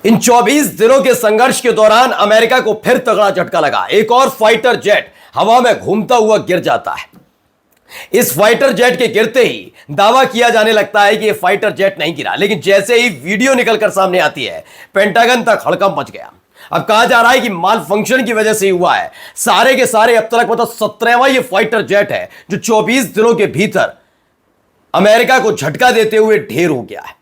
इन 24 दिनों के संघर्ष के दौरान अमेरिका को फिर तगड़ा झटका लगा। एक और फाइटर जेट हवा में घूमता हुआ गिर जाता है। इस फाइटर जेट के गिरते ही दावा किया जाने लगता है कि यह फाइटर जेट नहीं गिरा, लेकिन जैसे ही वीडियो निकलकर सामने आती है, पेंटागन तक हड़कंप मच गया। अब कहा जा रहा है कि माल फंक्शन की वजह से ही हुआ है। सारे के सारे अब तक मतलब 17वां ये फाइटर जेट है जो 24 दिनों के भीतर अमेरिका को झटका देते हुए ढेर हो गया है।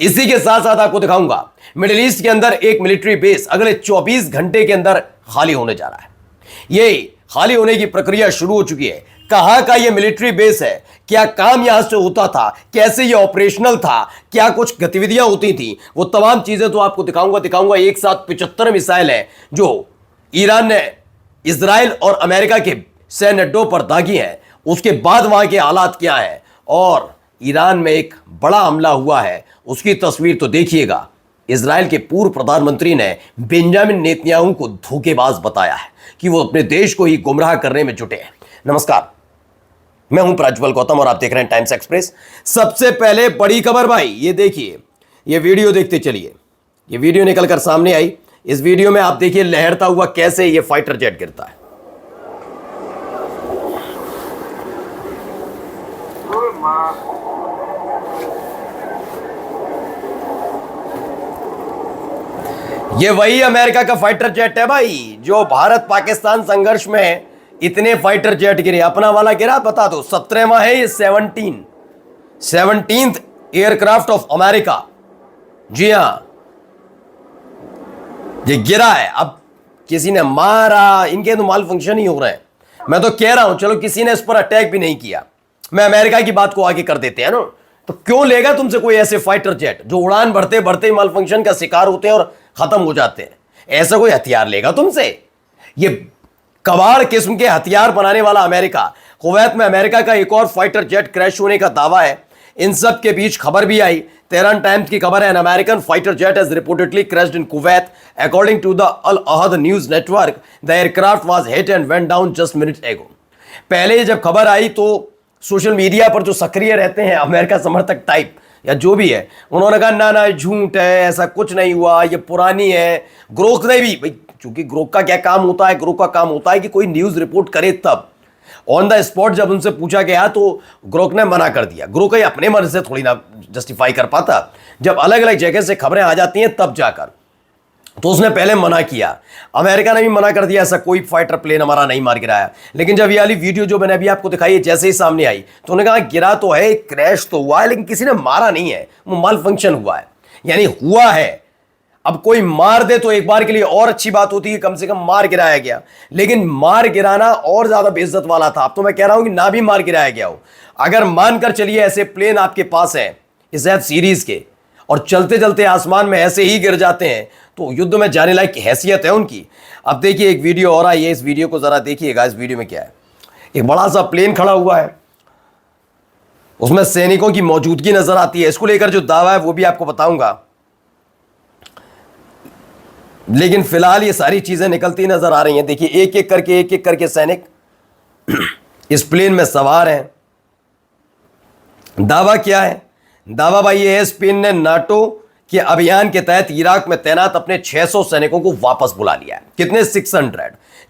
इसी के साथ साथ आपको दिखाऊंगा मिडिल ईस्ट के अंदर एक मिलिट्री बेस अगले 24 घंटे के अंदर खाली होने जा रहा है। ये खाली होने की प्रक्रिया शुरू हो चुकी है। कहां का ये मिलिट्री बेस है, क्या काम यहां से होता था, कैसे ये ऑपरेशनल था, क्या कुछ गतिविधियां होती थी, वो तमाम चीजें तो आपको दिखाऊंगा। एक साथ 75 मिसाइल है जो ईरान ने इजराइल और अमेरिका के सैन्य अड्डों पर दागी है। उसके बाद वहां के हालात क्या है और ईरान में एक बड़ा हमला हुआ है, उसकी तस्वीर तो देखिएगा। इजराइल के पूर्व प्रधानमंत्री ने बेंजामिन नेतन्याहू को धोखेबाज बताया है कि वो अपने देश को ही गुमराह करने में जुटे हैं। नमस्कार, मैं हूं प्रज्वल गौतम और आप देख रहे हैं टाइम्स एक्सप्रेस। सबसे पहले बड़ी खबर भाई, ये देखिए, ये वीडियो देखते चलिए। ये वीडियो निकलकर सामने आई। इस वीडियो में आप देखिए लहरता हुआ कैसे ये फाइटर जेट गिरता है। ये वही अमेरिका का फाइटर जेट है भाई जो भारत पाकिस्तान संघर्ष में इतने फाइटर जेट गिरे। अपना वाला गिरा बता दो, 17वां है ये, 17th एयरक्राफ्ट ऑफ अमेरिका। जी हां, ये गिरा है। अब किसी ने मारा, इनके तो माल फंक्शन ही हो रहे हैं। मैं तो कह रहा हूं चलो किसी ने इस पर अटैक भी नहीं किया। मैं अमेरिका की बात को आगे कर देते हैं ना, तो क्यों लेगा तुमसे कोई ऐसे फाइटर जेट जो उड़ान भरते भरते ही माल फंक्शन का शिकार होते हैं और खत्म हो जाते हैं। ऐसा कोई हथियार लेगा तुमसे? ये कबाड़ किस्म के हथियार बनाने वाला अमेरिका। कुवैत में अमेरिका का एक और फाइटर जेट क्रैश होने का दावा है। इन सब के बीच खबर भी आई, तेहरान टाइम्स की खबर है, an American fighter jet has reportedly crashed in Kuwait according to the Al Ahad news network. The aircraft was hit and went down just minutes ago. पहले जब खबर आई तो सोशल मीडिया पर जो सक्रिय रहते हैं अमेरिका समर्थक टाइप या जो भी है, उन्होंने कहा ना ना झूठ है, ऐसा कुछ नहीं हुआ, ये पुरानी है। ग्रोक ने भी भाई, चूंकि ग्रोक का क्या काम होता है, ग्रोक का काम होता है कि कोई न्यूज रिपोर्ट करे। तब ऑन द स्पॉट जब उनसे पूछा गया तो ग्रोक ने मना कर दिया। ग्रोक ही अपने मन से थोड़ी ना जस्टिफाई कर पाता, जब अलग अलग जगह से खबरें आ जाती हैं तब जाकर। तो उसने पहले मना किया, अमेरिका ने भी मना कर दिया, ऐसा कोई फाइटर प्लेन हमारा नहीं मार गिराया। लेकिन जब ये वाली वीडियो जो मैंने अभी आपको दिखाई है जैसे ही सामने आई तो उन्होंने कहा गिरा तो है, क्रैश तो हुआ है, लेकिन किसी ने मारा नहीं है, वो माल फंक्शन हुआ है। यानी हुआ है। अब कोई मार दे तो एक बार के लिए और अच्छी बात होती है, कम से कम मार गिराया गया। लेकिन मार गिराना और ज्यादा बेइज्जत वाला था। अब तो मैं कह रहा हूं कि ना भी मार गिराया गया हो, अगर मानकर चलिए ऐसे प्लेन आपके पास है इस एफ सीरीज के और चलते चलते आसमान में ऐसे ही गिर जाते हैं तो युद्ध में जाने लायक हैसियत है उनकी। अब देखिए एक वीडियो और आई है, इस वीडियो को जरा देखिएगा। इस वीडियो में क्या है, एक बड़ा सा प्लेन खड़ा हुआ है, उसमें सैनिकों की मौजूदगी नजर आती है। इसको लेकर जो दावा है वो भी आपको बताऊंगा, लेकिन फिलहाल ये सारी चीजें निकलती नजर आ रही हैं। देखिए एक एक करके सैनिक इस प्लेन में सवार हैं। दावा क्या है? दावा भाई ये है, स्पेन ने नाटो के अभियान के तहत इराक में तैनात अपने 600 सैनिकों को वापस बुला लिया है। कितने?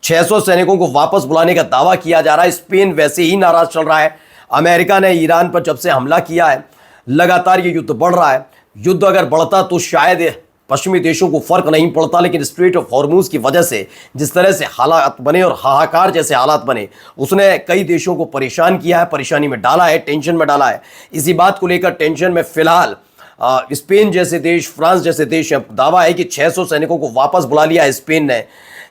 600 सैनिकों को वापस बुलाने का दावा किया जा रहा है। स्पेन वैसे ही नाराज चल रहा है। अमेरिका ने ईरान पर जब से हमला किया है लगातार ये युद्ध बढ़ रहा है। युद्ध अगर बढ़ता तो शायद पश्चिमी देशों को फर्क नहीं पड़ता, लेकिन स्ट्रेट ऑफ हॉर्मुज की वजह से जिस तरह से हालात बने और हाहाकार जैसे हालात बने, उसने कई देशों को परेशान किया है, परेशानी में डाला है, टेंशन में डाला है। इसी बात को लेकर टेंशन में फिलहाल स्पेन जैसे देश, फ्रांस जैसे देश, दावा है कि 600 सैनिकों को वापस बुला लिया है स्पेन ने।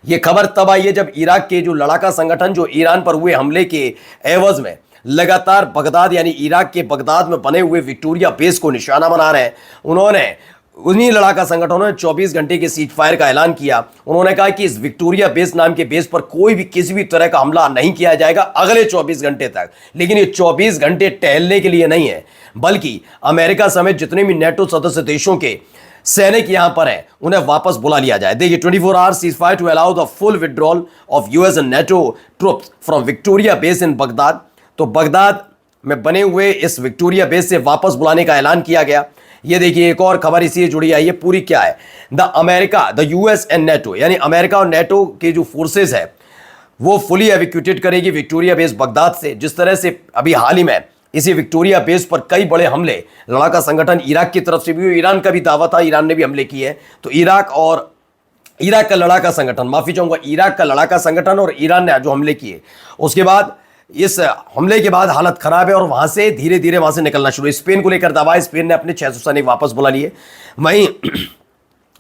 यह खबर तब आई है जब इराक के जो लड़ाका संगठन जो ईरान पर हुए हमले के एवज में लगातार बगदाद यानी इराक के बगदाद में बने हुए विक्टोरिया बेस को निशाना बना रहे हैं। उन्होंने उन्हीं लड़ाका संगठनों ने 24 घंटे के सीज फायर का ऐलान किया। उन्होंने कहा कि इस विक्टोरिया बेस नाम के बेस पर कोई भी किसी भी तरह का हमला नहीं किया जाएगा अगले 24 घंटे तक। लेकिन ये 24 घंटे टहलने के लिए नहीं है, बल्कि अमेरिका समेत जितने भी नेटो सदस्य देशों के सैनिक यहां पर हैं उन्हें वापस बुला लिया जाए। देखिए 24 hours cease fire to allow the full withdrawal of US and NATO troops from Victoria base in Baghdad. तो बगदाद में बने हुए इस विक्टोरिया बेस से वापस बुलाने का ऐलान किया गया। ये देखिए एक और खबर इसी से जुड़ी आई है, पूरी क्या है, द यूएस एंड नेटो, यानी अमेरिका और नेटो के जो फोर्सेज है वो फुली एविक्यूटेड करेगी विक्टोरिया बेस बगदाद से। जिस तरह से अभी हाल ही में इसी विक्टोरिया बेस पर कई बड़े हमले लड़ाका संगठन इराक की तरफ से भी, ईरान का भी दावा था, ईरान ने भी हमले किए हैं। तो इराक का लड़ाका संगठन, माफी चाहूंगा, इराक का लड़ाका संगठन और ईरान ने जो हमले किए, उसके बाद इस हमले के बाद हालत खराब है और वहां से धीरे धीरे वहां से निकलना शुरू। स्पेन को लेकर दावा है, स्पेन ने अपने 600 सैनिक वापस बुला लिए। वहीं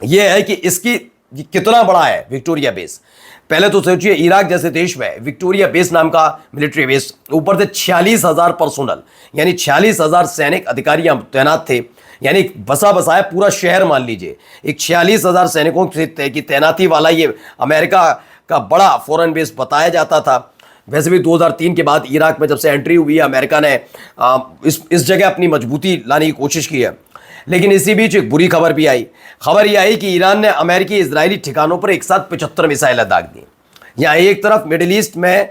यह है कि इसकी कितना बड़ा है विक्टोरिया बेस। पहले तो सोचिए इराक जैसे देश में विक्टोरिया बेस नाम का मिलिट्री बेस, ऊपर से 46,000 पर्सोनल, यानी 46,000 सैनिक अधिकारी तैनात थे, यानी बसा बसाया पूरा शहर मान लीजिए। एक 46,000 सैनिकों की तैनाती वाला ये अमेरिका का बड़ा फॉरेन बेस बताया जाता था। वैसे भी 2003 के बाद इराक में जब से एंट्री हुई है, अमेरिका ने इस जगह अपनी मजबूती लाने की कोशिश की है। लेकिन इसी बीच एक बुरी खबर भी आई। खबर यह आई कि ईरान ने अमेरिकी इजरायली ठिकानों पर एक साथ 75 मिसाइलें दाग दी। यहाँ एक तरफ मिडिल ईस्ट में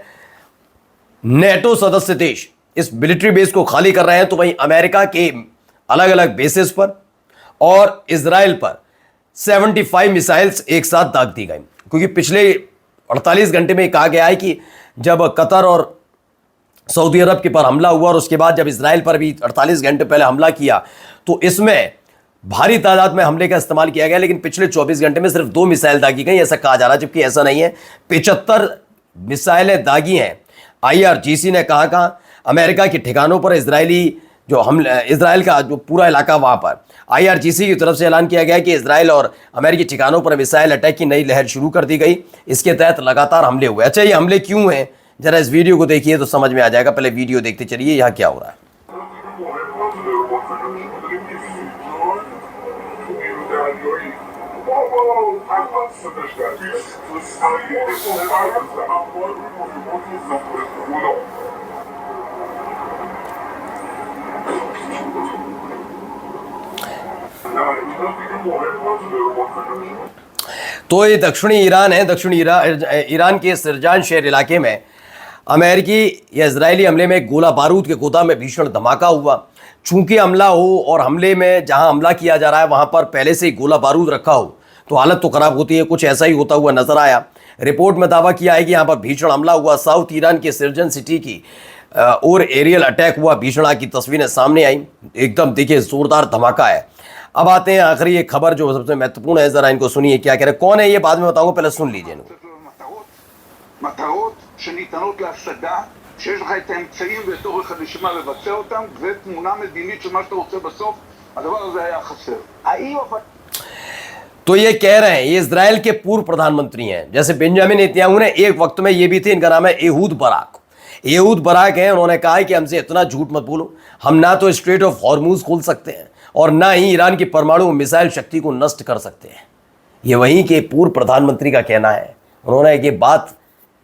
नेटो सदस्य देश इस मिलिट्री बेस को खाली कर रहे हैं, तो वहीं अमेरिका के अलग अलग बेसेस पर और इजराइल पर 75 मिसाइल्स एक साथ दाग दी गई। क्योंकि पिछले 48 घंटे में कहा गया है कि जब कतर और सऊदी अरब के पर हमला हुआ और उसके बाद जब इजराइल पर भी 48 घंटे पहले हमला किया, तो इसमें भारी तादाद में हमले का इस्तेमाल किया गया। लेकिन पिछले 24 घंटे में सिर्फ 2 मिसाइल दागी गई, ऐसा कहा जा रहा है, जबकि ऐसा नहीं है। 75 मिसाइलें दागी हैं। IRGC ने कहा अमेरिका के ठिकानों पर इजराइल का जो पूरा इलाका, वहां पर IRGC की तरफ से ऐलान किया गया कि इजराइल और अमेरिकी ठिकानों पर मिसाइल अटैक की नई लहर शुरू कर दी गई। इसके तहत लगातार हमले हुए। अच्छा, ये हमले क्यों हैं, जरा इस वीडियो को देखिए तो समझ में आ जाएगा। पहले वीडियो देखते चलिए यहाँ क्या हो रहा है। तो ये दक्षिणी ईरान है। ईरान के सिरजान शहर इलाके में अमेरिकी या इजरायली हमले में गोला बारूद के गोदाम में भीषण धमाका हुआ। चूंकि हमला हो और हमले में जहां हमला किया जा रहा है वहां पर पहले से ही गोला बारूद रखा हो तो हालत तो खराब होती है। कुछ ऐसा ही होता हुआ नजर आया। रिपोर्ट में दावा किया है कि यहाँ पर भीषण हमला हुआ। साउथ ईरान के सिरजन सिटी की और एरियल अटैक हुआ। भीषण आग की तस्वीरें सामने आई। एकदम देखिए जोरदार धमाका है। अब आते हैं आखिरी ये खबर जो सबसे महत्वपूर्ण है, जरा इनको सुनिए क्या कह रहे हैं। कौन है ये बाद में बताऊंगा, पहले सुन लीजिए इनको। מטרות שניתנות להשגה, שיש לך את האמצעים ואת אורך הנשימה לבצע אותם, ותמונה מדינית של מה שאתה רוצה בסוף, הדבר הזה היה חסר. האם אבל... तो ये कह रहे हैं, ये इजराइल के पूर्व प्रधानमंत्री हैं, जैसे बेंजामिन नेतन्याहू ने एक वक्त में ये भी थे, इनका नाम है एहूद बराक। एहूद बराक है, उन्होंने कहा है कि हमसे इतना झूठ मत बोलो, हम ना तो स्ट्रेट ऑफ हॉर्मूज खोल सकते हैं और ना ही ईरान की परमाणु मिसाइल शक्ति को नष्ट कर सकते हैं। ये वहीं के पूर्व प्रधानमंत्री का कहना है। उन्होंने ये बात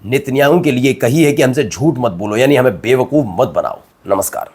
नेतन्याहू के लिए कही है कि हमसे झूठ मत बोलो, यानी हमें बेवकूफ़ मत बनाओ। नमस्कार।